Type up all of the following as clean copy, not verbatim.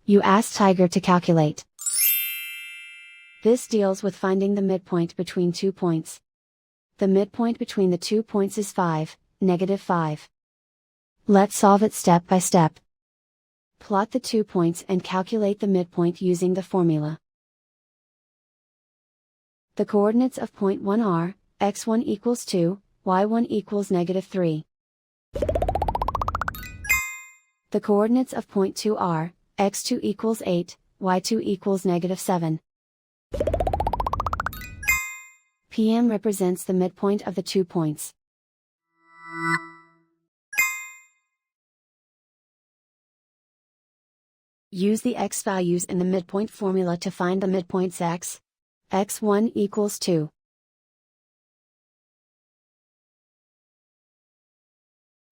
You ask Tiger to calculate. This deals with finding the midpoint between 2 points. The midpoint between the 2 points is 5, -5. Let's solve it step by step. Plot the 2 points and calculate the midpoint using the formula. The coordinates of point 1 are, x1 equals 2, y1 equals -3. The coordinates of point 2 are, x2 equals 8, y2 equals -7. PM represents the midpoint of the 2 points. Use the x values in the midpoint formula to find the midpoints x1 equals 2.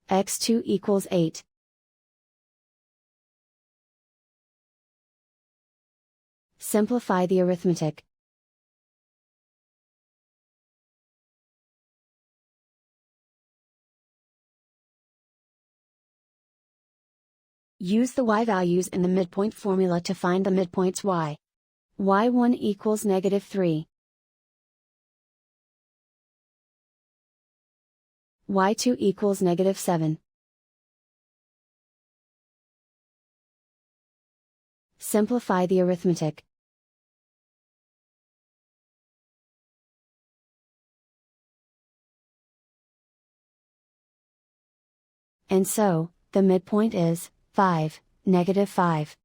x2 equals 8. Simplify the arithmetic. Use the y values in the midpoint formula to find the midpoints y1 equals -3. y2 equals -7. Simplify the arithmetic. And so, the midpoint is 5, -5.